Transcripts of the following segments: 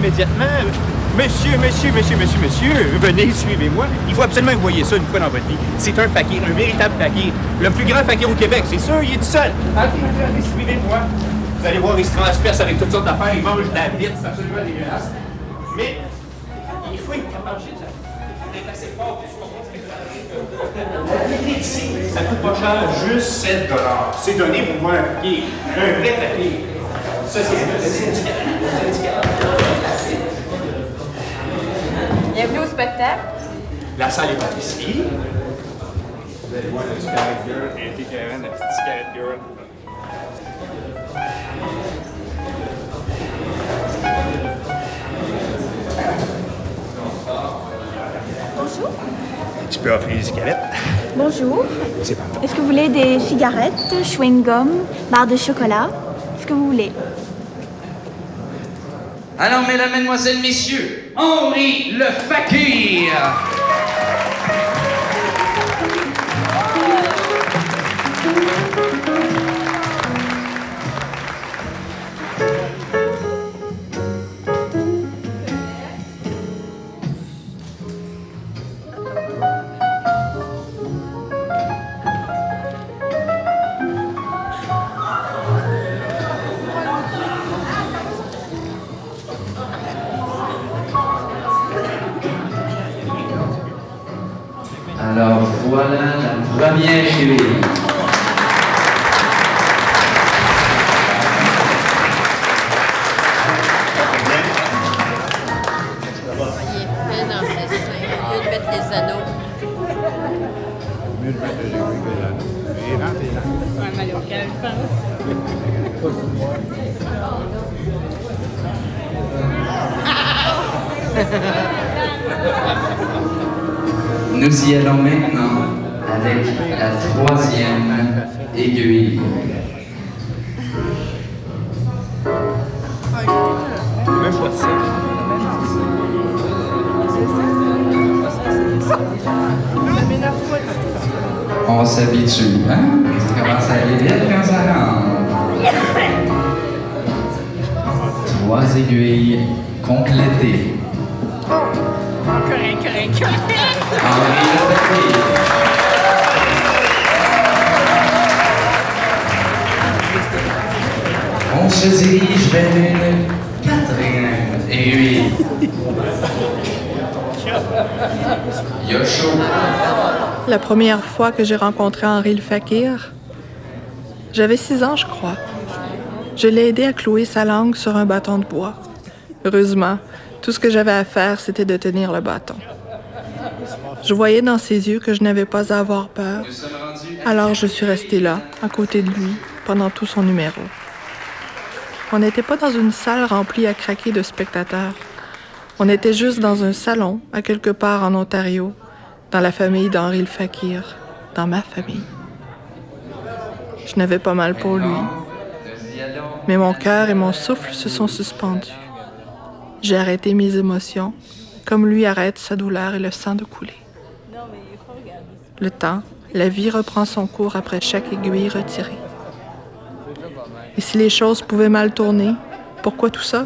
immédiatement. Monsieur, venez, suivez-moi. Il faut absolument que vous voyez ça une fois dans votre vie. C'est un fakir, un véritable fakir. Le plus grand fakir au Québec, c'est sûr, il est tout seul. Allez, suivez-moi. Vous allez voir, il se transperce avec toutes sortes d'affaires, il mange de la vitre, c'est absolument dégueulasse. Mais il faut être capable d'être assez fort pour supporter ici. Ça coûte pas cher, juste 7 $. C'est donné pour voir un fakir, un vrai fakir. Ça, c'est syndicat. Bienvenue au spectacle. La salle est pas ici. Vous allez voir la petite carrette girl, Andy Karen, la petite carrette girl. Bonjour. Tu peux offrir des cigarettes? Bonjour. C'est pas bon. Est-ce que vous voulez des cigarettes, chewing-gum, barres de chocolat? Est-ce que vous voulez? Alors, mesdames, mesdemoiselles, messieurs, Henri le Fakir! Alors voilà la première chérie. Il est fait dans ses seins. Au lieu de mettre les anneaux. Mieux de mettre le jeu que là. Et rentrez là. Ouais, mais au calme. Nous y allons maintenant avec la troisième aiguille. Même pas de ça. On s'habitue, hein? Ça commence à aller vite quand ça rentre. 3 aiguilles complétées. Correct. Henri le Fakir. On se dirige vers une quatrième aiguille. Il y a chaud. La première fois que j'ai rencontré Henri le Fakir, j'avais 6 ans, je crois. Je l'ai aidé à clouer sa langue sur un bâton de bois. Heureusement, tout ce que j'avais à faire, c'était de tenir le bâton. Je voyais dans ses yeux que je n'avais pas à avoir peur, alors je suis restée là, à côté de lui, pendant tout son numéro. On n'était pas dans une salle remplie à craquer de spectateurs. On était juste dans un salon, à quelque part en Ontario, dans la famille d'Henri le Fakir, dans ma famille. Je n'avais pas mal pour lui, mais mon cœur et mon souffle se sont suspendus. J'ai arrêté mes émotions, comme lui arrête sa douleur et le sang de couler. Le temps, la vie reprend son cours après chaque aiguille retirée. Et si les choses pouvaient mal tourner, pourquoi tout ça?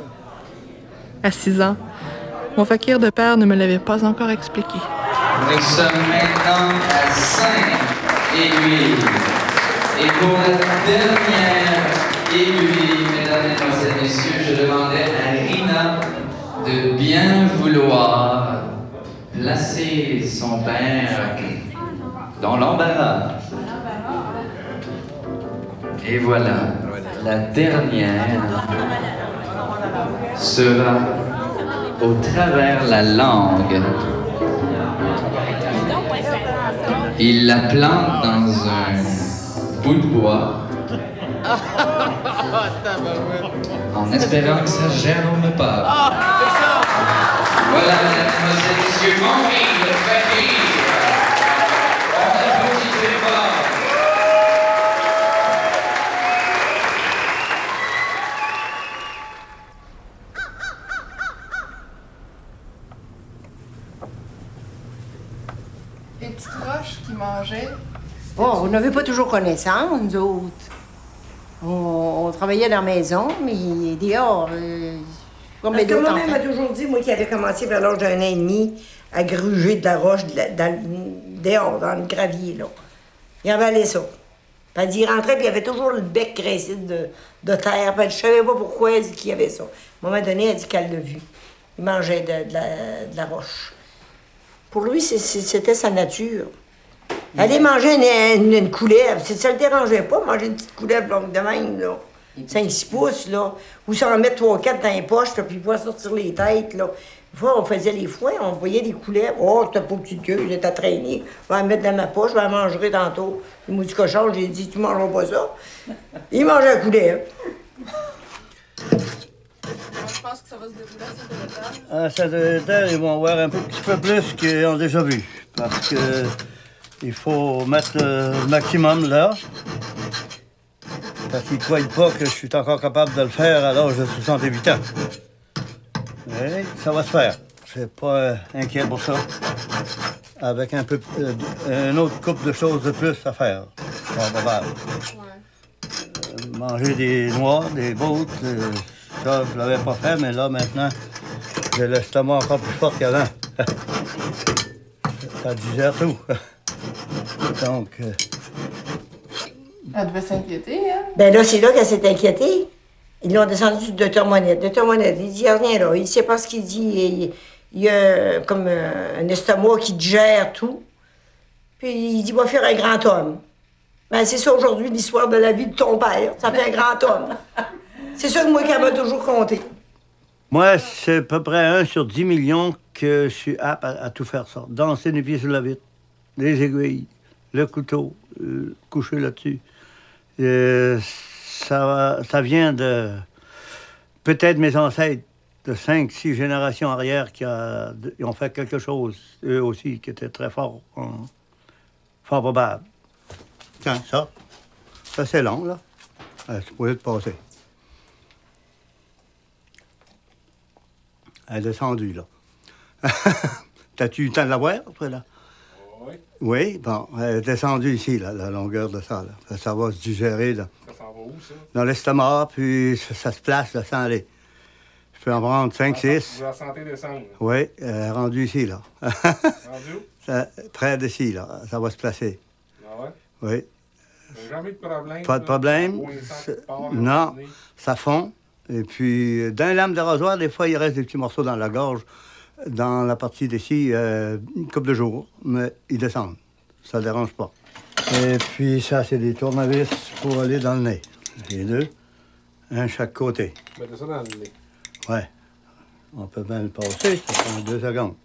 À 6 ans, mon fakir de père ne me l'avait pas encore expliqué. Nous sommes maintenant à 5 aiguilles. Et pour la dernière aiguille, mesdames, mesdemoiselles, messieurs, je demandais à Rina de bien vouloir placer son père dans l'embarras. Et voilà, la dernière sera au travers la langue. Il la plante dans un bout de bois en espérant que ça germe pas. Voilà, mesdemoiselles et messieurs, Henri le Fakir. On applaudit très fort. Les petites roches qui mangeaient. Bon, on n'avait pas toujours connaissance, nous autres. On travaillait dans la maison, mais dehors, Comme Parce les que autres moi-même m'a enfants. toujours dit, moi qui avais commencé vers l'âge d'un an et demi, à gruger de la roche dehors, dans le gravier, là. Il avalait ça. Puis elle dit, il rentrait, puis il avait toujours le bec graissé de terre. Puis elle dit, je savais pas pourquoi elle dit qu'il y avait ça. À un moment donné, elle dit qu'elle l'a vu. Il mangeait de la roche. Pour lui, c'était sa nature. Aller manger une couleuvre, ça le dérangeait pas, manger une petite couleuvre longue de même, là. 5-6 pouces, là. Ou s'en mettre 3-4 dans les poches, là, puis pouvoir sortir les têtes, là. Une fois, on faisait les foins, on voyait des couleuvres. Oh, c'était pas petite queue, j'étais traîné. Je vais la mettre dans ma poche, je vais la manger tantôt. Le mot du cochon, j'ai dit, tu mangeras pas ça. Il mangeait la couleuvre. Je pense que ça va se dérouler à cette étage. À cette étage, ils vont voir un petit peu plus qu'ils ont déjà vu. Parce que il faut mettre le maximum là. Parce qu'ils ne croient pas que je suis encore capable de le faire à l'âge de 68 ans. Mais ça va se faire. Je suis pas inquiet pour ça. Avec un autre couple de choses de plus à faire. Probable. Manger des noix, des bottes, ça, je l'avais pas fait, mais là, maintenant, j'ai l'estomac encore plus fort qu'avant. Ça digère tout. Donc... Elle devait s'inquiéter, hein? Ben là, c'est là qu'elle s'est inquiétée. Ils l'ont descendu du docteur Monette. Le docteur Monette, il dit, il n'y a rien là. Il ne sait pas ce qu'il dit. Il y a comme un estomac qui digère tout. Puis il dit, va faire un grand homme. Ben c'est ça aujourd'hui, l'histoire de la vie de ton père. Ça fait un grand homme. C'est ça que moi qu'elle m'a toujours compté. Moi, c'est à peu près 1 sur 10 millions que je suis apte à tout faire ça. Danser les pieds sur la vitre, les aiguilles, le couteau, coucher là-dessus. Ça vient de peut-être mes ancêtres de 5-6 générations arrière qui ont fait quelque chose, eux aussi, qui était très fort, fort probable. Tiens, ça c'est long, là. C'est pour le passer. Elle est descendue, là. T'as-tu eu le temps de la voir, toi, là? Oui. Oui, bon, elle est descendue ici, là, la longueur de ça, là. Ça va se digérer, là. Ça s'en va où, ça? Dans l'estomac, puis ça se place, là, sans aller. Je peux en prendre 5-6. Vous la sentez descendre? Oui, elle est rendue ici, là. Rendu où? Près d'ici, là. Ça va se placer. Ah ouais? Oui. J'ai jamais eu de problème. Pas de problème. Non, ça fond. Et puis, dans les lames de rasoir, des fois, il reste des petits morceaux dans la gorge, dans la partie d'ici, une couple de jours. Mais ils descendent. Ça ne dérange pas. Et puis, ça, c'est des tournevis pour aller dans le nez. Les deux, un chaque côté. Mettez ça dans le nez. Ouais. On peut bien le passer, ça prend 2 secondes.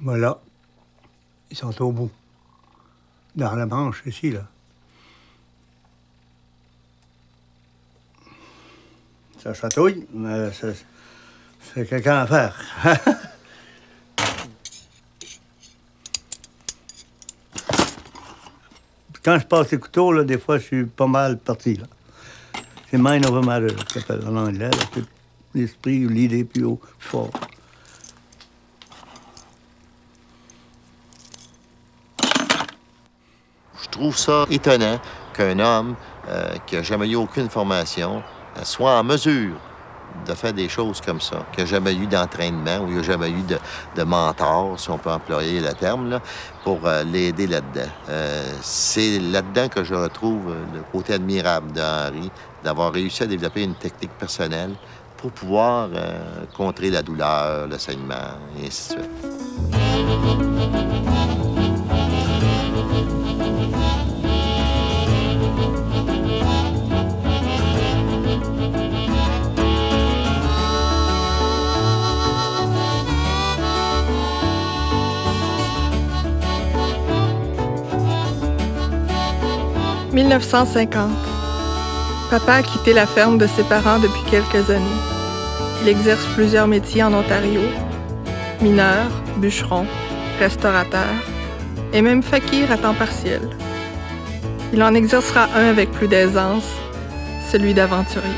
Voilà. Ils sont au bout. Dans la branche, ici, là. Ça chatouille, mais c'est quelqu'un à faire. Quand je passe les couteaux, là, des fois, je suis pas mal parti, là. C'est mind over matter, ça s'appelle en anglais. Là, l'esprit ou l'idée plus haut, plus fort. Je trouve ça étonnant qu'un homme qui n'a jamais eu aucune formation soit en mesure de faire des choses comme ça, qui n'a jamais eu d'entraînement ou il n'a jamais eu de mentor, si on peut employer le terme, là, pour l'aider là-dedans. C'est là-dedans que je retrouve le côté admirable d'Henri, d'avoir réussi à développer une technique personnelle pour pouvoir contrer la douleur, le saignement, et ainsi de suite. « 1950. Papa a quitté la ferme de ses parents depuis quelques années. Il exerce plusieurs métiers en Ontario. Mineur, bûcheron, restaurateur et même fakir à temps partiel. Il en exercera un avec plus d'aisance, celui d'aventurier.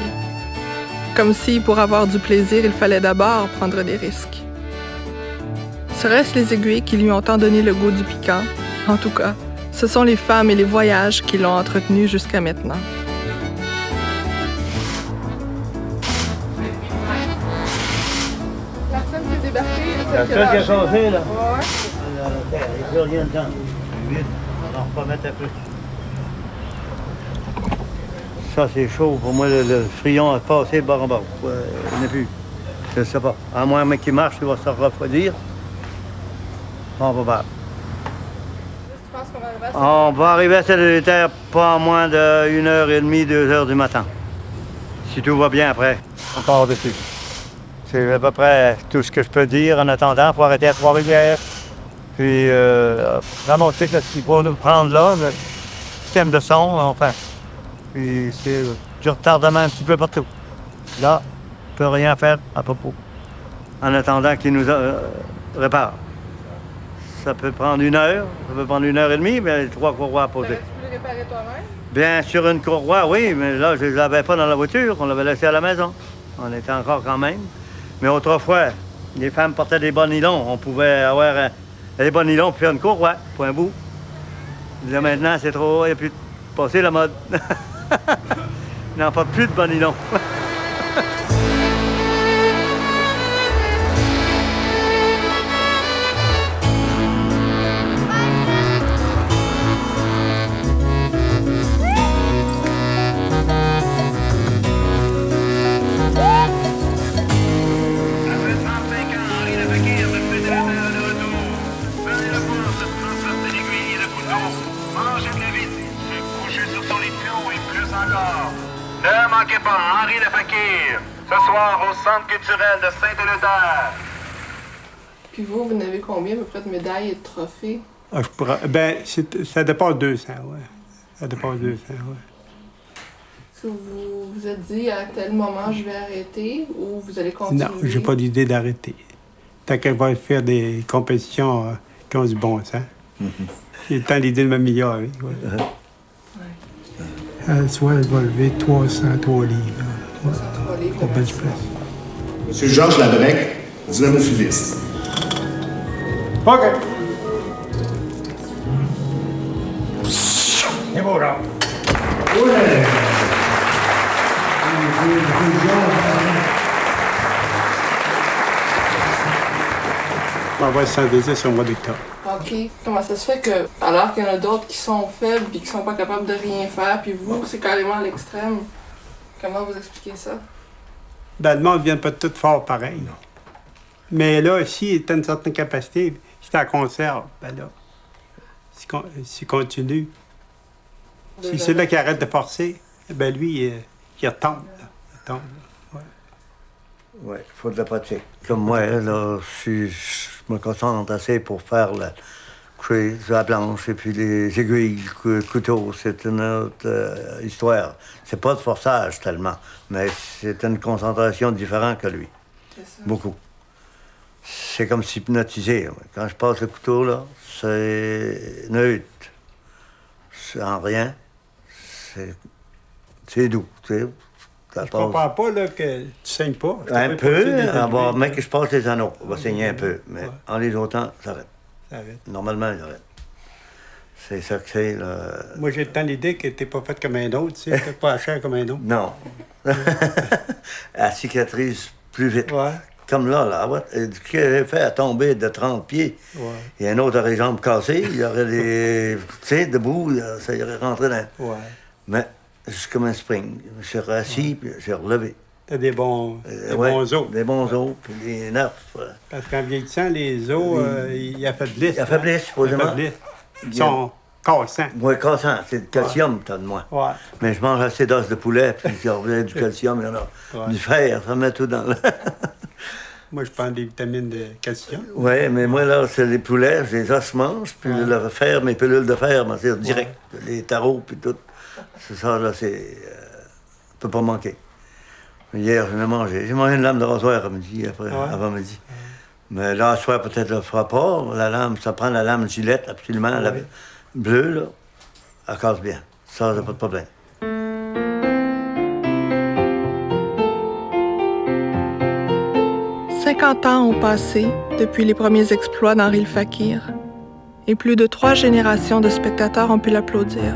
Comme si, pour avoir du plaisir, il fallait d'abord prendre des risques. Seraient-ce les aiguilles qui lui ont tant donné le goût du piquant? En tout cas, ce sont les femmes et les voyages qui l'ont entretenu jusqu'à maintenant. La seule qui est débarquée, La seule qui a changé, là? Ouais. Il n'y a plus rien dedans. C'est vide. On va remettre un peu. Ça, c'est chaud. Pour moi, le frion a passé bord en bord. Il n'y en a plus. Je ne sais pas. À moins qu'il marche, il va se refroidir. On va voir. On va arriver à Saint-Élytère pas moins de 1h30, 2h du matin. Si tout va bien après, on part dessus. C'est à peu près tout ce que je peux dire en attendant. Il faut arrêter à Trois-Rivières. Puis remonter ce qu'il faut nous prendre là, le système de son, enfin. Puis c'est du retardement un petit peu partout. Là, on ne peut rien faire à propos. En attendant qu'il nous répare. Ça peut prendre 1 heure, ça peut prendre 1h30, mais les 3 courroies à poser. Tu peux le réparer toi-même? Bien, sur une courroie, oui, mais là, je ne l'avais pas dans la voiture, on l'avait laissé à la maison. On était encore quand même. Mais autrefois, les femmes portaient des bas nylons. On pouvait avoir des bas nylons pour faire une courroie, point bout. Là, maintenant, c'est trop, il n'y a plus de passer la mode. Il n'en porte plus de bas nylons. Ne manquez pas Henri le Fakir, ce soir au Centre culturel de Saint-Élytère. Puis vous n'avez combien à peu près de médailles et de trophées? Ah, ça dépasse 200, oui. Ça dépasse 200, oui. Est-ce que vous vous êtes dit à tel moment je vais arrêter ou vous allez continuer? Non, j'ai pas d'idée d'arrêter. Tant qu'elle va faire des compétitions qui ont du bon sens. J'ai le temps l'idée de m'améliorer. Ouais. Soit elle va lever 303 livres. 303 livres. Au bench press. Monsieur Georges Labrec, dynamophiliste. OK. C'est beau, là. On va se synthétiser au mois d'octobre. OK. Comment ça se fait que, alors qu'il y en a d'autres qui sont faibles et qui sont pas capables de rien faire, puis vous, c'est carrément à l'extrême? Comment vous expliquez ça? Dans le monde, ils viennent pas tous forts pareil. Mais là, s'il est à une certaine capacité, si tu la conserves, ben là, s'il continue. Si c'est là qui arrête de forcer, ben lui, il retombe. Il tombe. Oui, il faut de la pratique. Comme moi, là, je me concentre assez pour faire la coucher sur la planche et puis les aiguilles, le couteau, c'est une autre histoire. C'est pas de forçage tellement, mais c'est une concentration différente que lui. Beaucoup. C'est comme s'hypnotiser. Quand je passe le couteau, là, c'est neutre. C'est en rien. C'est doux, tu sais. Je comprends pas là, que tu saignes pas. Un peu, mais que je passe les anneaux. On va saigner un peu, mais en les autant, ça arrête. Ça arrête. Normalement, il arrête. C'est ça que c'est. Là. Moi, j'ai le temps l'idée que t'es pas faite comme un autre, tu sais, t'es pas cher comme un autre. Non. Elle cicatrise plus vite. Ouais. Comme là, ce qu'elle a fait à tomber de 30 pieds. Ouais. Il y a un autre aurait les jambes cassées, il y aurait des. Tu sais, debout, ça y aurait rentré dans. Ouais. Mais c'est comme un spring. Je suis rassis, puis j'ai relevé. T'as des bons os. Des bons os, puis des nerfs. Parce qu'en vieillissant, les os, ils affaiblissent. Ils affaiblissent, supposément. Ils sont cassants. Oui, cassants. C'est du calcium, t'as de moi. Ouais. Mais je mange assez d'os de poulet, puis il y a du calcium, il y en a. Du fer, ça met tout dans le... Moi, je prends des vitamines de calcium. Oui, mais moi, là, c'est les poulets, les os mange, puis le fer, mes pilules de fer, c'est direct. Les tarots, puis tout. C'est ça, là, c'est... on peut pas manquer. Hier, je l'ai mangé. J'ai mangé une lame de rasoir à midi, avant midi. Mais là, ce soir, peut-être, je le fera pas. La lame, ça prend la lame Gillette, absolument. La bleue, là, elle casse bien. Ça, j'ai pas de problème. 50 ans ont passé depuis les premiers exploits d'Henri le Fakir, et plus de 3 générations de spectateurs ont pu l'applaudir.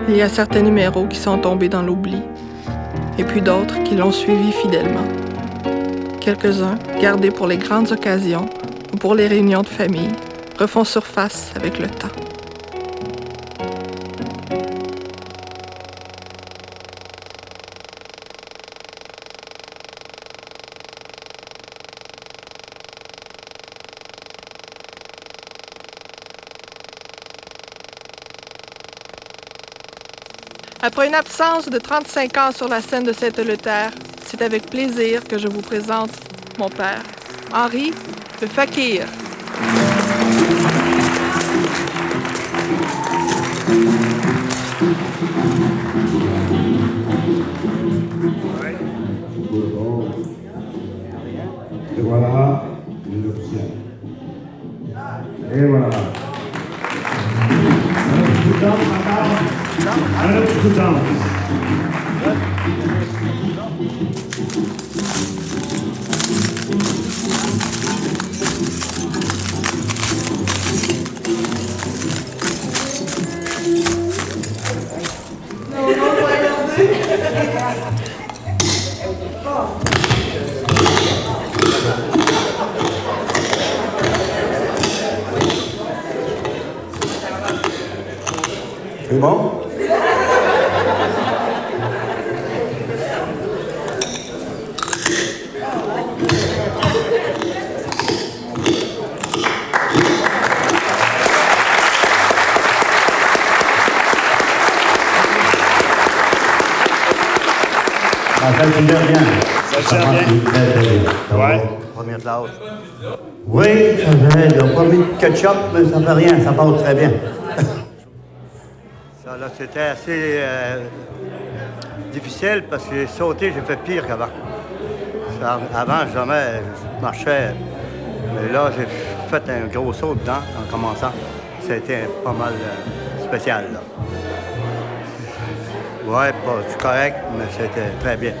Il y a certains numéros qui sont tombés dans l'oubli, et puis d'autres qui l'ont suivi fidèlement. Quelques-uns, gardés pour les grandes occasions ou pour les réunions de famille, refont surface avec le temps. Après une absence de 35 ans sur la scène de Saint-Eleuthère, c'est avec plaisir que je vous présente mon père, Henri le Fakir. Et voilà, une option. Et voilà. Un autre coup de danse. C'est bon? Ça fait super bien. Ça sert bien. Très bien. Ouais. Première classe. Oui, ça fait. Ils n'ont pas mis de ketchup, mais ça fait rien. Ça passe très bien. Ça, là, c'était assez difficile parce que sauter, j'ai fait pire qu'avant. Avant, jamais je marchais. Mais là, j'ai fait un gros saut dedans en commençant. C'était pas mal spécial, là. Ouais, pas du correct, mais c'était très bien.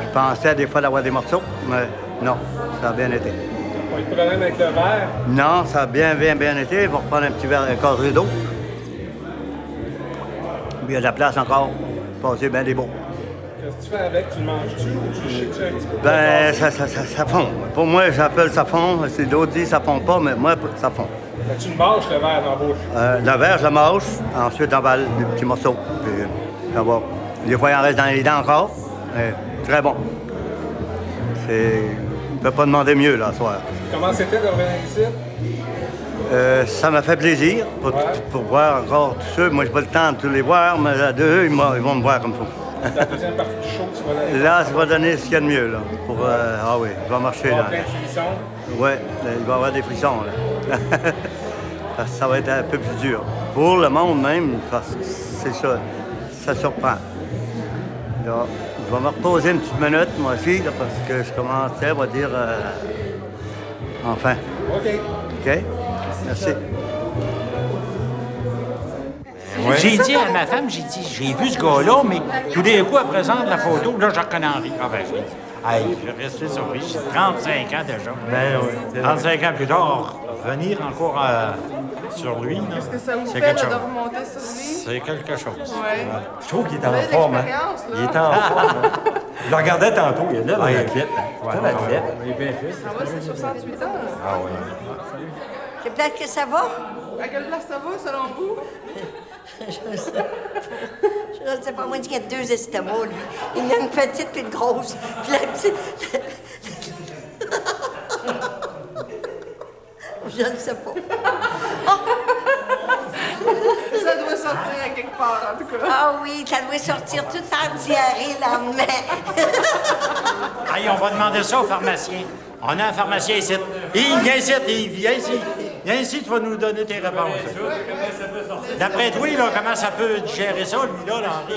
Je pensais des fois d'avoir des morceaux, mais non, ça a bien été. Pas de problème avec le verre? Non, ça a bien été. Ils vont reprendre un petit verre, un carré d'eau. Il y a de la place encore. Passer bien des beaux. Qu'est-ce que tu fais avec? Tu le manges-tu ou tu chiques un petit peu? Ben, ça fond. Pour moi, j'appelle ça fond. C'est d'autres disent ça fond pas, mais moi, ça fond. Ben, tu le manges, le verre dans la bouche? Le verre, je le mange. Ensuite, j'emballe des petits morceaux. Puis, ça va. Des fois, il en reste dans les dents encore. Mais très bon. On ne peut pas demander mieux, là, ce soir. Comment c'était de revenir ici? Ça m'a fait plaisir pour voir encore tous ceux. Moi, j'ai pas le temps de tous les voir, mais là, d'eux, ils vont me voir comme ça. La deuxième partie du show, tu vas donner? Là, ça va donner ce qu'il y a de mieux, là. Ah oui, il va marcher, là. Plein de frissons? Oui, il va y avoir des frissons, là. Parce que ça va être un peu plus dur. Pour le monde même, parce que c'est ça, ça surprend. Là, je vais me reposer une petite minute, moi aussi, là, parce que je commençais, on va dire, enfin. OK. OK? Merci. J'ai dit à ma femme, j'ai vu ce gars-là, mais tout d'un coup, elle présente la photo, là, je reconnais Henri. Ah ben, j'ai dit, hey, je vais rester surpris, j'ai 35 ans déjà. Ben oui. 35 ans plus tard, revenir encore sur lui, Qu'est-ce que ça vous c'est fait quelque là, de chose. remonter sur lui? C'est quelque chose. Ouais. Je trouve qu'il est Vous avez en forme. Hein. l'expérience, là. Il est en forme. Hein. Je le regardais tantôt, il est là, Ah, il est l'athlète. Ouais, C'est un athlète. Il est bien fait. Ça va, c'est 68 ans. Ah oui. C'est peut-être que ça va? À quelle place ça va, selon vous? Je sais pas, moi, il y a 2 estomacs, lui. Il y en a une petite puis une grosse. Puis la petite... Je ne sais pas. Ça doit sortir à quelque part, en tout cas. Ah oui, ça doit sortir tout en diarrhée le lendemain. Allez, on va demander ça au pharmacien. On a un pharmacien ici. Yves, viens ici, Yves, viens ici. Viens ici, tu vas nous donner tes réponses. D'après toi, là, comment ça peut gérer ça, lui, là, Henri?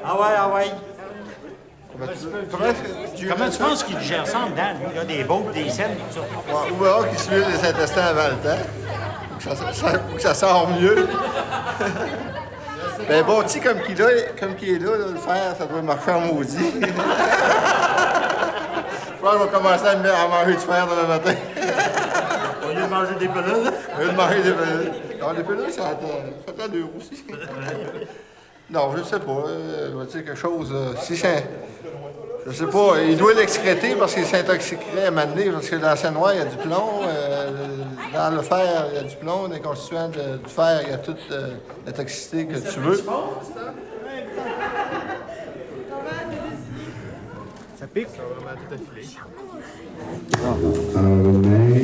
Ah ouais. Comment tu penses qu'il gère ça en dedans, lui, là, des bottes, des scènes, tout ça? On verra qu'il suit les intestins avant le temps. Faut que ça sort mieux. Ben bâti comme qu'il est là, le fer, ça doit marcher en maudit. Je pense qu'on va commencer à manger du fer demain matin. Au lieu de manger des pelules? Au lieu de manger des pelules. Non, les pelules, ça attend dur aussi. Non, je ne sais pas. Je vais dire quelque chose. Si c'est... Je sais pas, il doit l'excréter parce qu'il s'intoxiquerait à m'amener, parce que dans la Seine-Noire, il y a du plomb. Dans le fer, il y a du plomb. Dans les constituants du fer, il y a toute la toxicité que tu veux. Ça pique? Ça va vraiment tout affiler. Alors, Romain.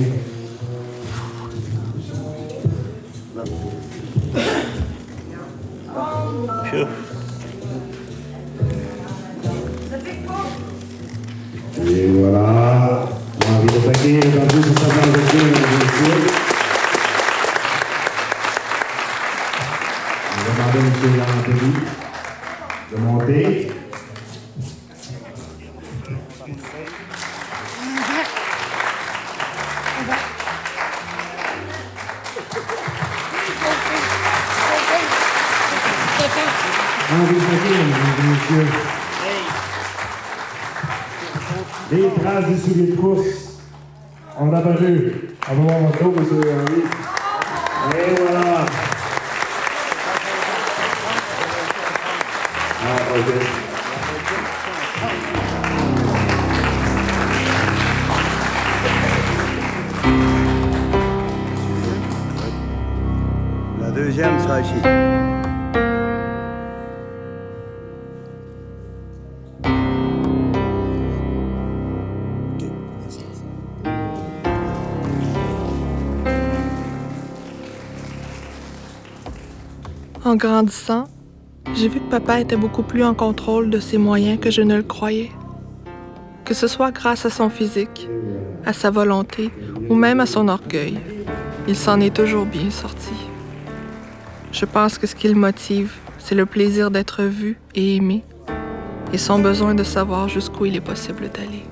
Et voilà. Henri Lefakir est rendu pour sa bande de bien, bien sûr. On va demander à M. Lantelli de monter. Henri Lefakir, mesdames et messieurs. Les traces des souliers de course ont apparu. On va voir votre dos, M. Henri. Et voilà. Ah, OK. La deuxième sera ici. En grandissant, j'ai vu que papa était beaucoup plus en contrôle de ses moyens que je ne le croyais. Que ce soit grâce à son physique, à sa volonté ou même à son orgueil, il s'en est toujours bien sorti. Je pense que ce qui le motive, c'est le plaisir d'être vu et aimé et son besoin de savoir jusqu'où il est possible d'aller.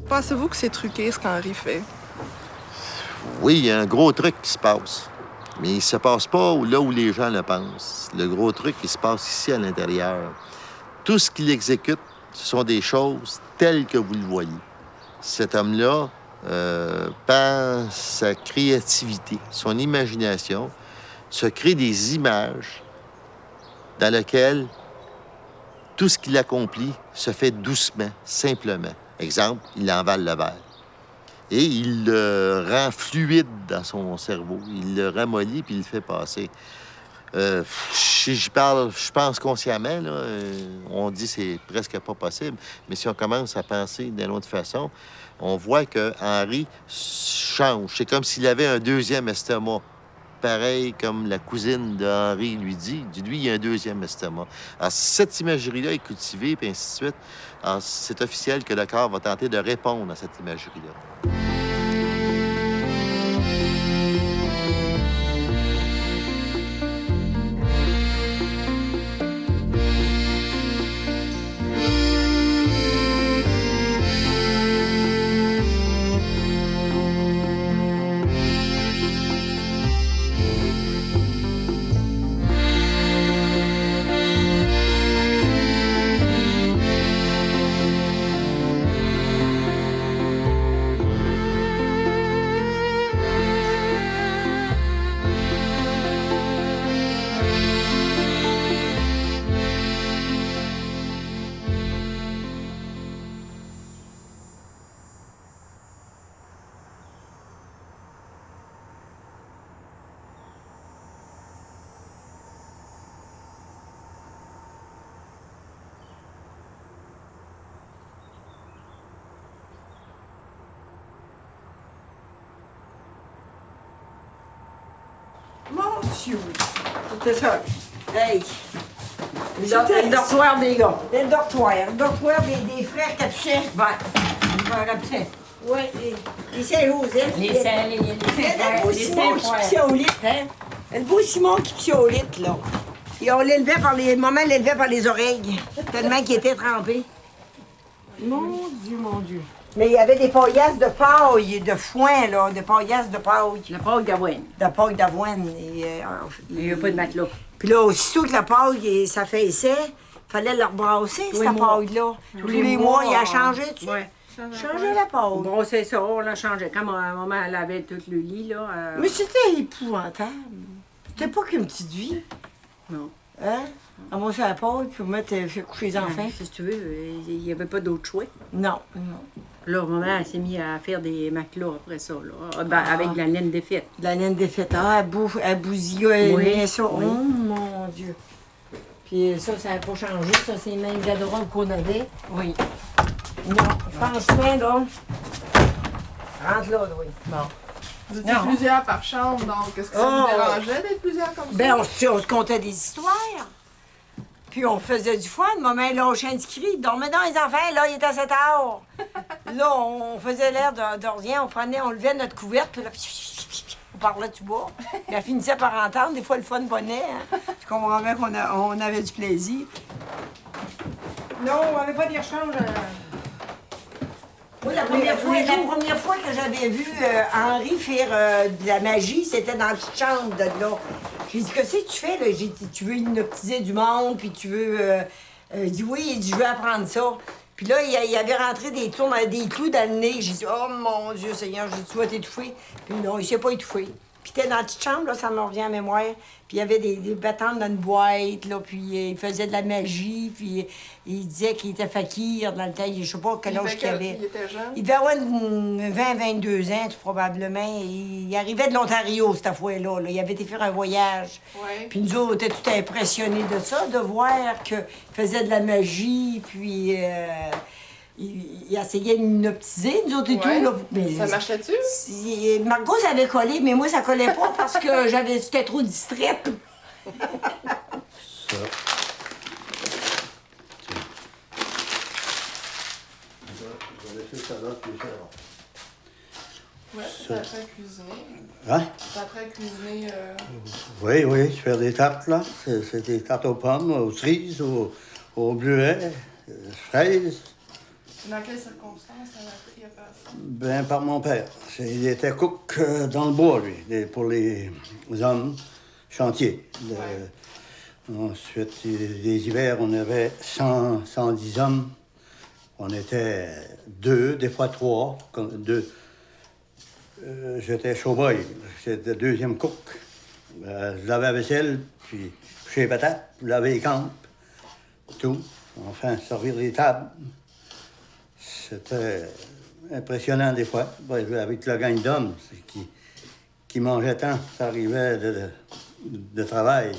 Pensez-vous que c'est truqué ce qu'Henri fait? Oui, il y a un gros truc qui se passe. Mais il ne se passe pas là où les gens le pensent. Le gros truc, il se passe ici à l'intérieur. Tout ce qu'il exécute, ce sont des choses telles que vous le voyez. Cet homme-là, par sa créativité, son imagination, se crée des images dans lesquelles tout ce qu'il accomplit se fait doucement, simplement. Exemple, il envale le verre. Et il le rend fluide dans son cerveau. Il le ramollit puis il le fait passer. J'y parle, je pense consciemment, là, on dit que c'est presque pas possible, mais si on commence à penser d'une autre façon, on voit que Henri change. C'est comme s'il avait un deuxième estomac. Pareil comme la cousine d'Henri lui dit, lui, il y a un deuxième estomac. Alors, cette imagerie-là est cultivée, puis ainsi de suite. Alors, c'est officiel que le corps va tenter de répondre à cette imagerie-là. Mon Dieu! C'était ça. Hey! Le dortoir des gars. Le dortoir des frères Capuchin. Frères Capuchin. Oui, les Saint-Joseph. Les Saint-Frères. Le beau Simon qui psiolite, là. Et on l'élevait par les... Maman l'élevait par les oreilles, tellement qu'il était trempé. Mon Dieu, mon Dieu. Mais il y avait des paillasses de paille, de foin, là, des paillasses de paille. La paille d'avoine. La paille d'avoine. Il n'y a pas de matelas. Puis là, aussitôt que la paille s'affaissait, il fallait la rebrasser, cette paille-là. Tous les mois, il a changé, tu sais. Changer la paille. On brossait ça, on la changeait. Quand ma maman elle avait tout le lit, là... Mais c'était épouvantable. C'était pas qu'une petite vie. Non. Hein? Amasser la paille, puis faire coucher les enfants. Si tu veux, il n'y avait pas d'autre choix. Non, non. Là, maman, elle s'est mise à faire des matelas après ça, là. Ben, avec de la laine défaite. De la laine défaite. Ah, elle bousillait oui. Ça. Oui. Oh, mon Dieu. Puis ça n'a pas changé. Ça, c'est les mêmes garde-robes qu'on avait. Oui. Non, franchement, là, rentre là, oui. Bon. Vous étiez plusieurs par chambre, donc est-ce que ça vous dérangeait d'être plusieurs comme ça? Ben, on se contait des histoires. Puis on faisait du fun. Maman lâchait un petit cri. Il dormait dans les enfants. Là, il était à 7 heures. Là, on faisait l'air de rien. On levait notre couverte. Puis là, on parlait tout bas. Puis elle finissait par entendre. Des fois, le fun bonnait. Hein. Tu comprends bien qu'on avait du plaisir. Non, on n'avait pas de rechange. Oui, la première fois que j'avais vu Henri faire de la magie, c'était dans la petite chambre de là. J'ai dit, qu'est-ce que tu fais, là? J'ai dit, tu veux hypnotiser du monde, puis tu veux... il dit, oui, il dit, je veux apprendre ça. Puis là, il avait rentré des clous dans le nez. J'ai dit, oh mon Dieu Seigneur, j'ai dit, tu vas t'étouffer. Puis non, il s'est pas étouffé. Puis t'es dans la petite chambre, là, ça me revient en mémoire. Puis il y avait des bâtons dans une boîte, là, puis il faisait de la magie, puis il disait qu'il était fakir dans le temps. Je sais pas quel âge qu'il avait. Il était jeune? Il devait avoir 20-22 ans, probablement. Il arrivait de l'Ontario, cette fois-là. Là. Il avait été faire un voyage. Ouais. Puis nous autres, on était tout impressionnés de ça, de voir qu'il faisait de la magie, puis... il essayait de m'hypnoptiser, nous autres et tout. Là. Mais ça marchait-tu? Margot, ça avait collé, mais moi, ça collait pas parce que j'étais trop distraite. Ça. Je vais laisser ça là, puis ça va. Ouais, t'as appris à cuisiner. Hein? T'as appris à cuisiner... Oui, faire des tartes, là. C'est des tartes aux pommes, aux cerises, aux bleuets, fraises. Dans quelles circonstances t'as appris à faire ça? Ben, par mon père. Il était cook dans le bois, lui, pour les hommes chantiers. Ensuite, les hivers, on avait 110 hommes. On était 2, des fois 3. J'étais showboy. J'étais deuxième cook. Je lavais la vaisselle, puis coucher les patates, laver les campes, tout. Enfin, servir les tables. C'était impressionnant des fois, avec la gang d'hommes qui mangeaient tant. Ça arrivait de travail.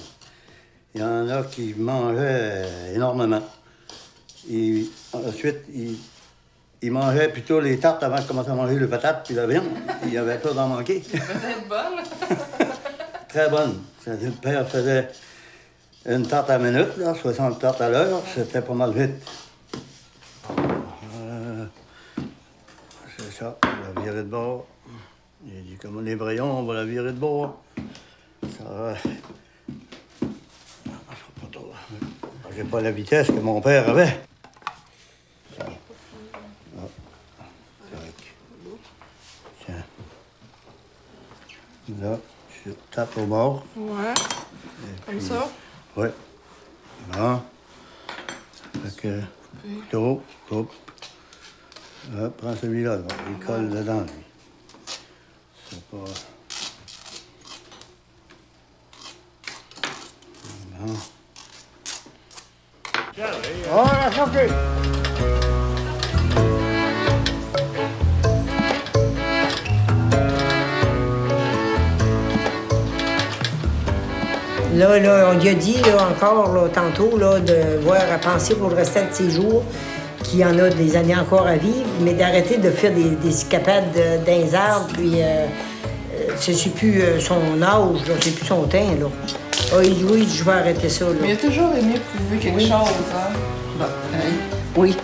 Il y en a qui mangeaient énormément. Et ensuite, ils mangeaient plutôt les tartes avant de commencer à manger les patates puis la viande. Il n'y avait pas d'en manquer. Peut-être bonne. Très bonne. Le père faisait une tarte à minute, là, 60 tartes à l'heure. C'était pas mal vite. C'est ça, on va virer de bord. Il a dit, comme les brayons, on va la virer de bord. Ça va. J'ai pas la vitesse que mon père avait. Ça. Ah. Tiens. Là, je tape au bord. Ouais. Comme ça? Oui. Bon. Fait que, couteau, coupe. Prends celui-là, il colle dedans, lui. C'est pas... Bon. Oh, la sortie! Là, on lui a dit là, encore là, tantôt là, de voir à penser pour le restant de ses jours qu'il y en a des années encore à vivre, mais d'arrêter de faire des escapades dans les arbres, puis c'est plus son âge, là, c'est plus son teint. Là. Ah, oui, je vais arrêter ça. Là. Mais il a toujours aimé prouver quelque chose, hein? Bon, oui.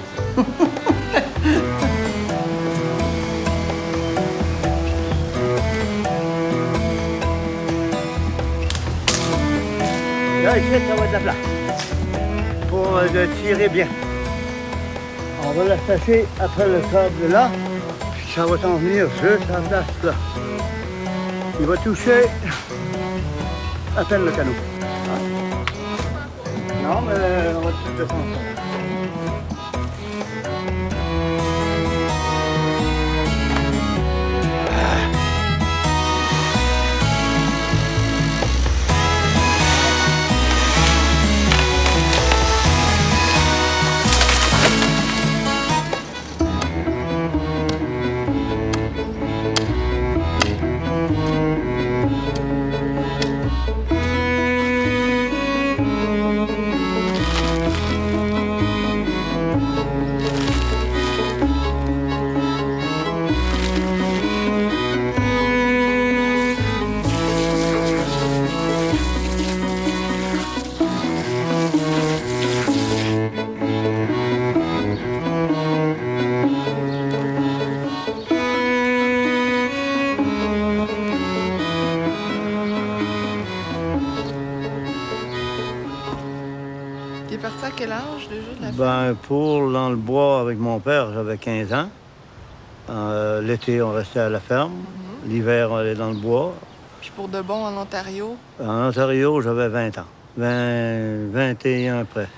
Là, ici, ça va être la place. Pour le tirer bien. On va l'attacher après le câble là, puis ça va s'en venir juste à la place là. Il va toucher à peine le canot. Non, mais on va tout descendre. T'es parti à quel âge déjà de la Ben, pour dans le bois avec mon père, j'avais 15 ans. L'été, on restait à la ferme. L'hiver, on allait dans le bois. Puis pour de bon en Ontario? En Ontario, j'avais 20 ans. 21 près.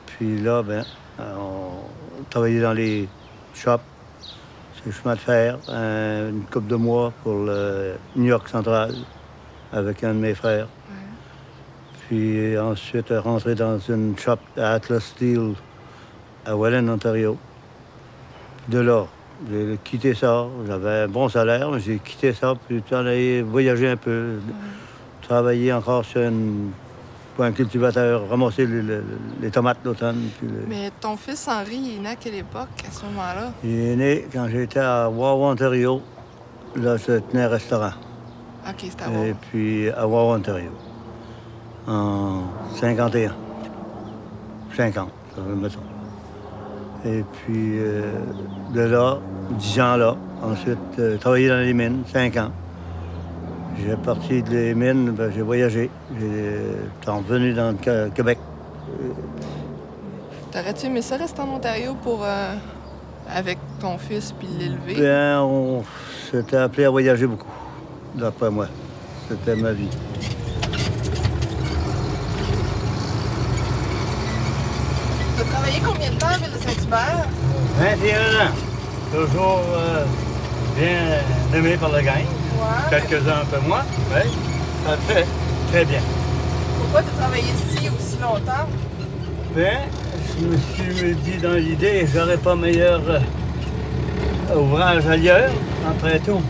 Puis là, ben, on travaillait dans les shops, c'est le chemin de fer, une couple de mois pour le New York Central avec un de mes frères. Puis ensuite, rentré dans une shop à Atlas Steel à Welland, Ontario. De là, j'ai quitté ça. J'avais un bon salaire, mais j'ai quitté ça, puis j'en ai voyagé un peu. Travailler encore sur un cultivateur, ramasser les tomates d'automne. Mais ton fils Henri, il est né à quelle époque, à ce moment-là? Il est né quand j'étais à Wawa, Ontario. Là, je tenais un restaurant. OK, c'était à Wawa. Et puis à Wawa, Ontario. En 51. 50, mettons. Et puis, de là, 10 ans là. Ensuite, travaillé dans les mines, 5 ans. J'ai parti des mines, ben, j'ai voyagé. J'ai revenu dans le Québec. T'aurais-tu aimé ça rester en Ontario pour, avec ton fils puis l'élever? Bien, on s'était appelé à voyager beaucoup, d'après moi. C'était ma vie. T'as travaillé combien de temps à Ville-de-Saint-Hubert? 21 ans. Toujours bien aimé par la gang. Ouais. Quelques-uns un peu moins, mais ça fait très bien. Pourquoi tu as travaillé ici aussi longtemps? Bien, je me suis dit dans l'idée, j'aurais pas meilleur ouvrage ailleurs, après tout.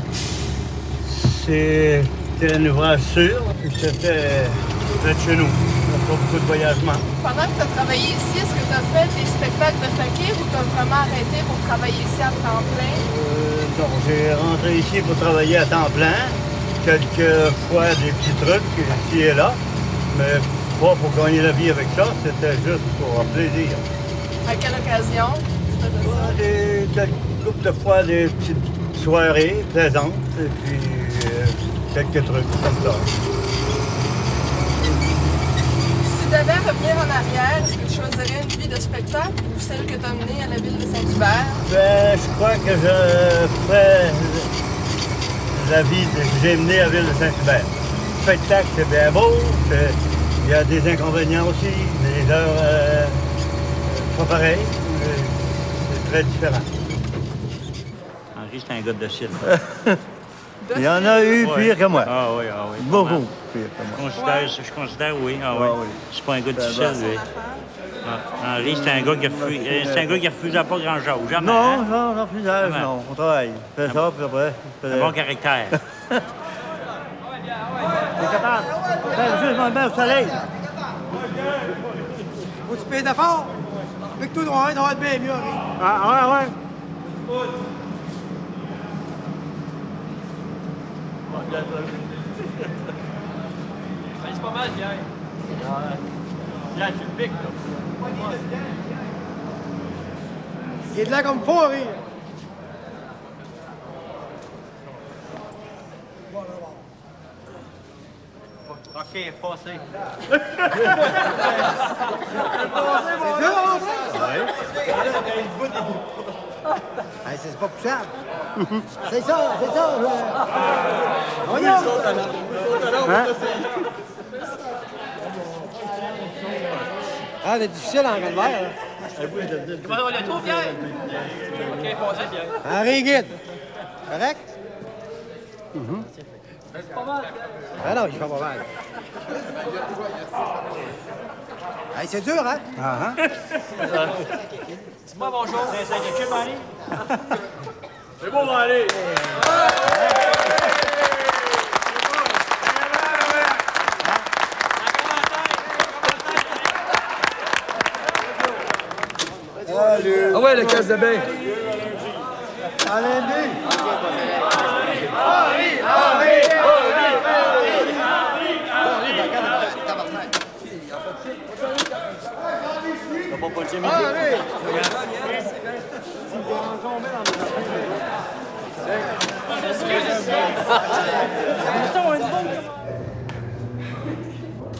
C'était un ouvrage sûr, c'était près de chez nous. Pas beaucoup de voyagement. Pendant que tu as travaillé ici, est-ce que tu as fait des spectacles de fakir ou tu as vraiment arrêté pour travailler ici à temps plein? Non, j'ai rentré ici pour travailler à temps plein. Quelques fois des petits trucs ici et là, mais pas pour gagner la vie avec ça, c'était juste pour un plaisir. À quelle occasion tu faisais ça? Quelques de fois des petites soirées plaisantes et puis quelques trucs comme ça. Si tu devais revenir en arrière, est-ce que tu choisirais une vie de spectacle ou celle que tu as menée à la ville de Saint-Hubert? Ben, je crois que je ferais la vie que j'ai menée à la ville de Saint-Hubert. Le spectacle, c'est bien beau, il y a des inconvénients aussi, des heures pas pareilles, c'est très différent. Henri, c'est un gars docile. Il y en a eu pire que moi. Ah oui, ah oui. Beaucoup pire que moi. Je considère, oui. Ah, oui. C'est pas un gars difficile, lui. Ah, Henri, c'est un gars qui refusait pas grand-chose. Jamais. Non, non, refusage, non. On travaille. On fait ça, puis après. Un bon caractère. T'es capable? Fais juste mon bain au soleil. Faut que tu payes d'efforts. Avec tout droit, ça va être bien mieux. Ah, ouais. C'est pas mal, Pierre. Pierre, tu le piques, là. Il est de là comme faut, Henri. OK, passé. C'est dur, hein? Hey, c'est pas poussable. C'est ça, c'est ça. On y va. Ah, c'est difficile en calvaire. Comment on le trouve, Pierre? OK, posez, Pierre. Henri Guide. Correct? C'est pas mal, Ah non, il fait pas mal. Hey, c'est dur, hein? Ah, hein? Dis-moi bonjour. C'est un équipe, Henri? C'est bon, Henri. Ah ouais, le casse de bain. Allez, lui.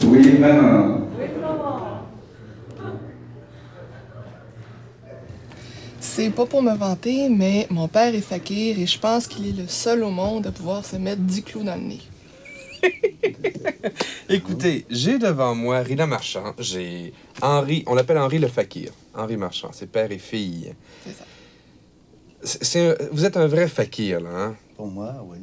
Oui, maman. C'est pas pour me vanter, mais mon père est fakir et je pense qu'il est le seul au monde à pouvoir se mettre 10 clous dans le nez. Écoutez, j'ai devant moi Rila Marchand, j'ai Henri, on l'appelle Henri le fakir, Henri Marchand, c'est père et fille. C'est ça. Vous êtes un vrai fakir, là, hein? Pour moi, oui.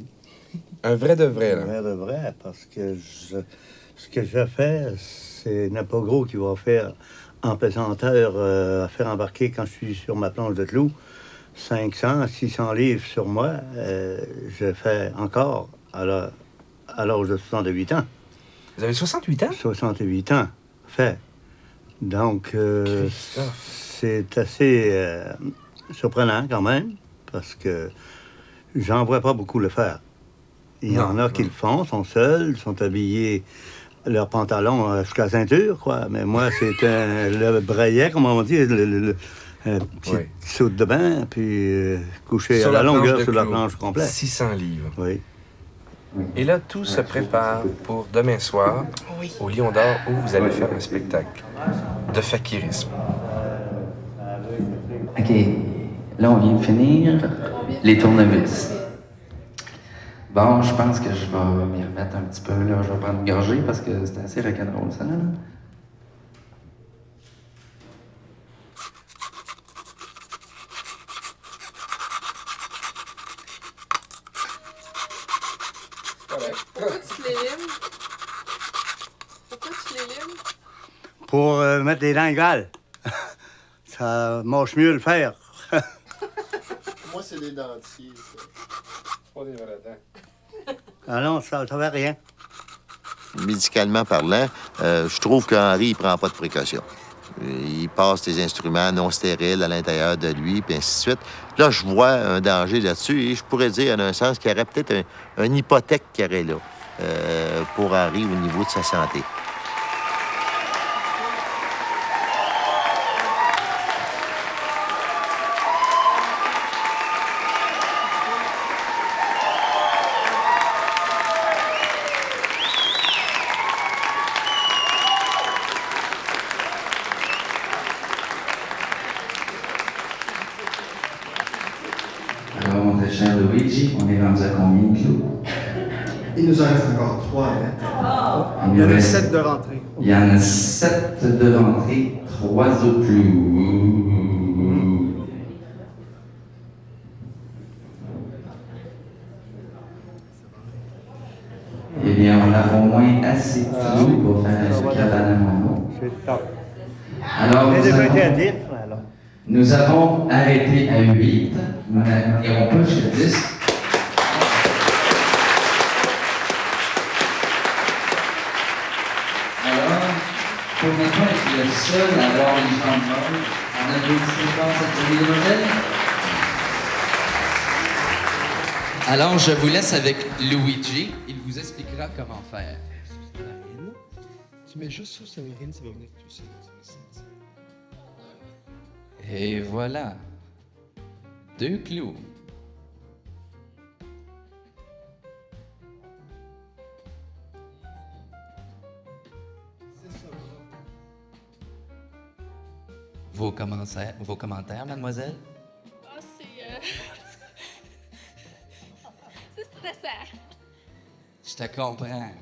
Un vrai de vrai, là? Un vrai de vrai, parce que ce que je fais, c'est n'a pas gros qui va faire en pesanteur à faire embarquer quand je suis sur ma planche de clous 500, 600 livres sur moi. Je fais encore à l'âge de 68 ans. Vous avez 68 ans? 68 ans, fait. Donc, c'est assez surprenant quand même, parce que j'en vois pas beaucoup le faire. Il y en a qui le font, sont seuls, sont habillés, leurs pantalons jusqu'à la ceinture, quoi. Mais moi, c'est le brayet, comme on dit, le petit saut de bain, puis coucher sur à la longueur de sur la clous. planche complète. 600 livres. Oui. Et là, tout se prépare pour demain soir, au Lion d'Or, où vous allez faire un spectacle de fakirisme. OK. Là, on vient de finir les tournevis. Bon, je pense que je vais m'y remettre un petit peu, là. Je vais prendre une gorgée parce que c'est assez rock'n'roll, ça, là. Pourquoi tu les limes? Pourquoi tu les limes? Pour mettre les dents égales. Ça marche mieux le faire. Moi, c'est des dentiers, ça. C'est pas des vrais dents. Ah non, ça ne va rien. Médicalement parlant, je trouve qu'Henri, il prend pas de précautions. Il passe des instruments non stériles à l'intérieur de lui, puis ainsi de suite. Là, je vois un danger là-dessus et je pourrais dire, en un sens, qu'il y aurait peut-être une hypothèque qui aurait là pour Henri au niveau de sa santé. Alors, mon très cher Luigi, on est rendu à combien de clous? Il nous en reste encore 3 à mettre. Il y en a 7 de rentrée. Il y en a 7 de rentrée, 3 au clous. Eh bien, on a au moins assez de clous pour faire un cabane à moineaux. C'est top. Alors, nous nous avons arrêté à 8. Nous n'irons pas jusqu'à 10. Alors, pour ne pas être le seul à avoir les jambes molles, on a deux séquences à trouver les modèles. Alors, je vous laisse avec Luigi. Il vous expliquera comment faire. Tu mets juste ça sur la narine, ça va venir tout seul. Et voilà. 2 clous. Vos commentaires, mademoiselle? Ah, c'est Je te comprends.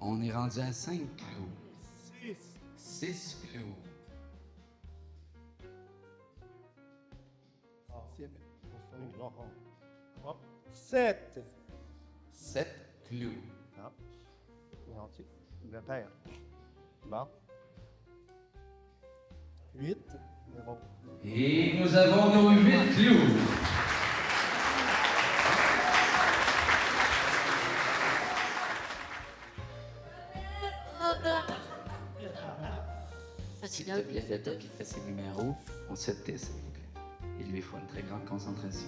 On est rendu à 5 clous. 6 clous. 7. 7 clous. Ah. Gentil. Le père. Bon. 8. Bon. Et nous avons nos 8 clous. S'il te plaît, fais top, il fait ses numéros. On se tait, s'il vous plaît. Il lui faut une très grande concentration.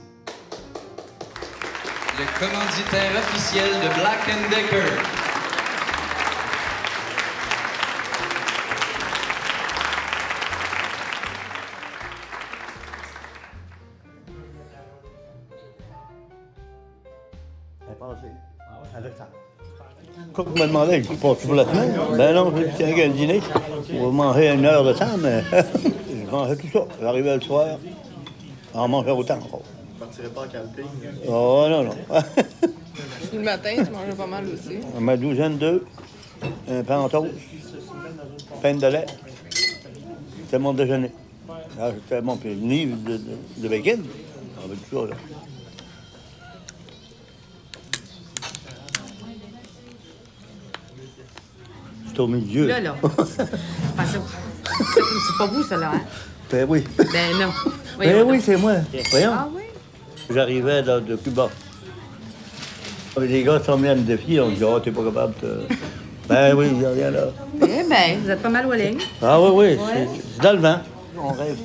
Le commanditaire officiel de Black & Decker. Elle est passée. Avec ça. Quand vous me demandez, je passe pour la semaine. Ben non, je tiens qu'à le dîner. On va manger 1 heure de temps, mais je mangeais tout ça. J'arrivais le soir, en mangeais autant encore. Tu partirais pas en camping? Oh non, non. Le matin, tu mangeais pas mal aussi. Ma douzaine d'œufs, un pain en toast, pain de lait. C'était mon déjeuner. Ah, c'était bon, puis une livre de bacon. Avec tout ça, là. C'est au milieu. Là. C'est pas vous, ça, là, hein? Ben oui. Ben non. Ben oui, c'est moi. Voyons. Ah oui? J'arrivais de Cuba. Les gars sont venus à me défier. On dit, oh, t'es pas capable de... Ben oui, il n'y a rien là. Eh ben, vous êtes pas mal au ligne. Ah oui, oui, Ouais. c'est dans le vent. On rêve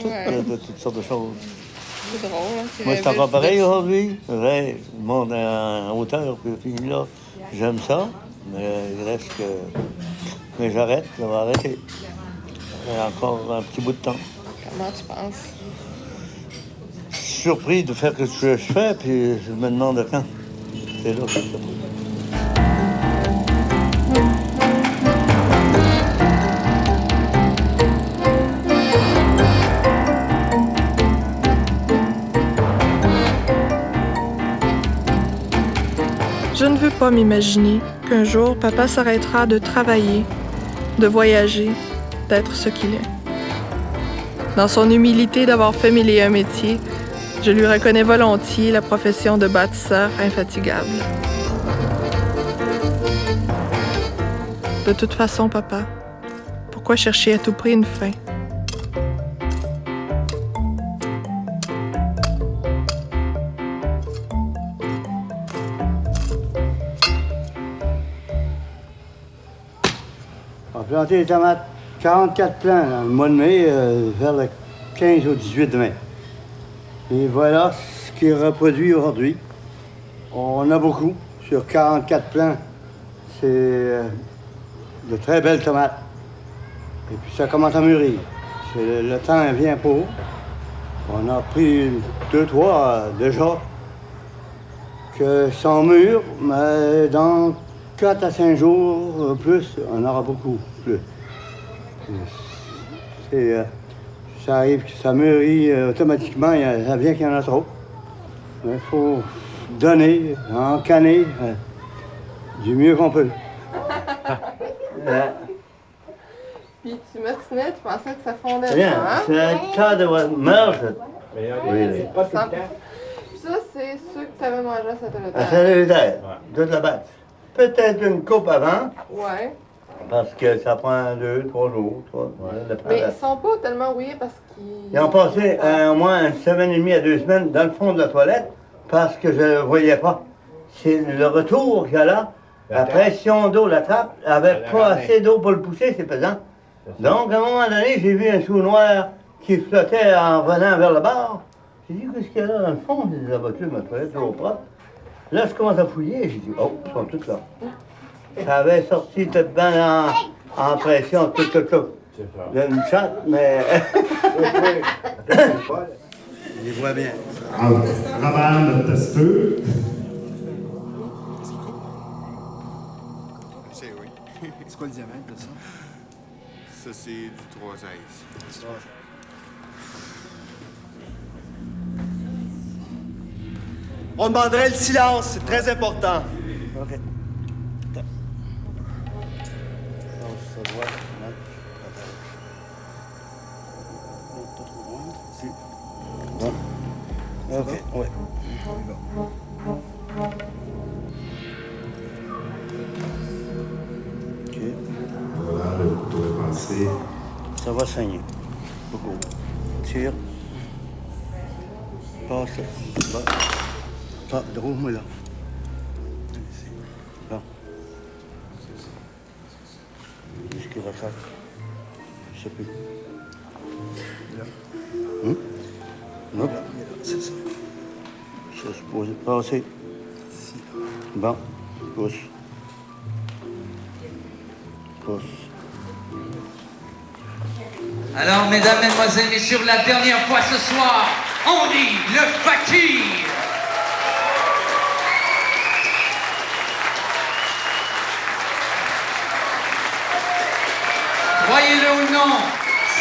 de toutes sortes de choses. C'est drôle, hein? Moi, c'est encore pareil aujourd'hui. Je rêve. Le monde est en hauteur, puis là, j'aime ça, mais il reste que... Mais j'arrête, ça va arrêter. Il y a encore un petit bout de temps. Comment tu penses? Je suis surpris de faire ce que je fais, puis je me demande quand. C'est là que c'est ça. Je ne veux pas m'imaginer qu'un jour, papa s'arrêtera de travailler, de voyager, d'être ce qu'il est. Dans son humilité d'avoir fait 1001 métiers, je lui reconnais volontiers la profession de bâtisseur infatigable. De toute façon, papa, pourquoi chercher à tout prix une fin? On a planté les tomates, 44 plants dans le mois de mai, vers le 15 au 18 mai. Et voilà ce qui est reproduit aujourd'hui. On a beaucoup. Sur 44 plants, c'est de très belles tomates. Et puis ça commence à mûrir. Le temps vient pour. On a pris 2-3 déjà que sont mûrs, mais dans 4 à 5 jours plus, on aura beaucoup plus. Ça arrive que ça mûrit automatiquement, ça vient qu'il y en a trop. Mais il faut donner, encanner du mieux qu'on peut. Puis tu m'ostinais, tu pensais que ça fondait Rien, pas, hein? c'est un tas de meurtre. Oui, oui. Ça, c'est ceux que tu avais mangé à cette À Saint-Élisaire, toute la bâche. Peut-être une coupe avant, Ouais. parce que ça prend 2-3 jours. Mais ils sont pas tellement rouillés parce qu'ils... Ils ont passé au moins une semaine et demie à 2 semaines dans le fond de la toilette parce que je ne voyais pas. C'est le retour qu'il y a là. La pression d'eau, la trappe, n'avait pas assez d'eau pour le pousser, c'est pesant. Donc, à un moment donné, j'ai vu un sou noir qui flottait en venant vers le bord. J'ai dit, qu'est-ce qu'il y a là dans le fond? J'ai dit, abattu ma toilette, trop propre. Là, je commence à fouiller, j'ai dit, oh, ils sont tous là. Ça avait sorti tout dedans en pression, tout. Il y a une chatte, mais... Je les vois bien. Rabanne, testeux. C'est oui. C'est quoi le diamètre de ça? Ça, c'est du 316. On demanderait le silence, c'est très important. OK. Ça doit... Non. Pas trop loin. Si. Bon. OK, ouais. OK. Voilà, le couteau est passé. Ça va saigner. Beaucoup. Tire. Passe. Rouvre-moi là. Bon. Est-ce qu'il va faire? Je sais plus. Non. C'est ça. C'est supposé passer. Bon. Pousse. Pousse. Alors, mesdames, mesdemoiselles, messieurs, pour la dernière fois ce soir, Henri le Fakir. Croyez-le ou non,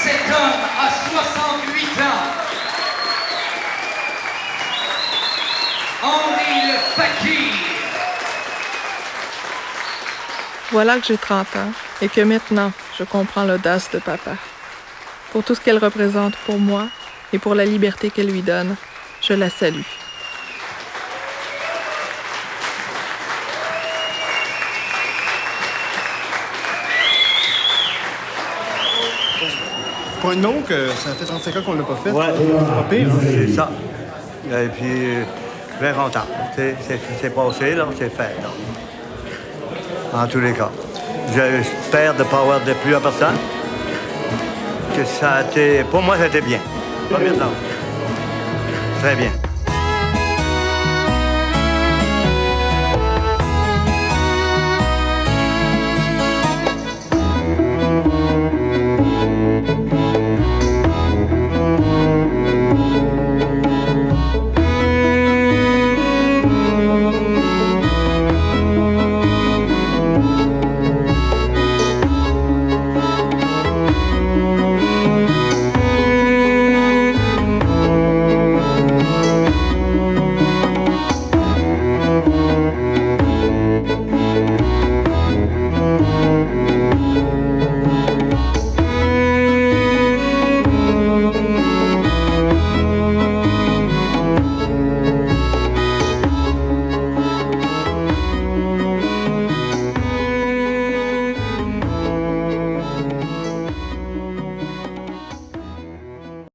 cet homme a 68 ans. Henri le Fakir. Voilà que j'ai 30 ans et que maintenant, je comprends l'audace de papa. Pour tout ce qu'elle représente pour moi et pour la liberté qu'elle lui donne, je la salue. Pour un oncle, ça fait 35 ans qu'on l'a pas fait. Ouais, pas pire. c'est ça. Et puis, bien content. C'est passé, là, c'est fait, là. En tous les cas. J'espère de ne pas avoir de plus à personne. Que ça a été... Pour moi, ça a été bien. Pas bien, non. Très bien.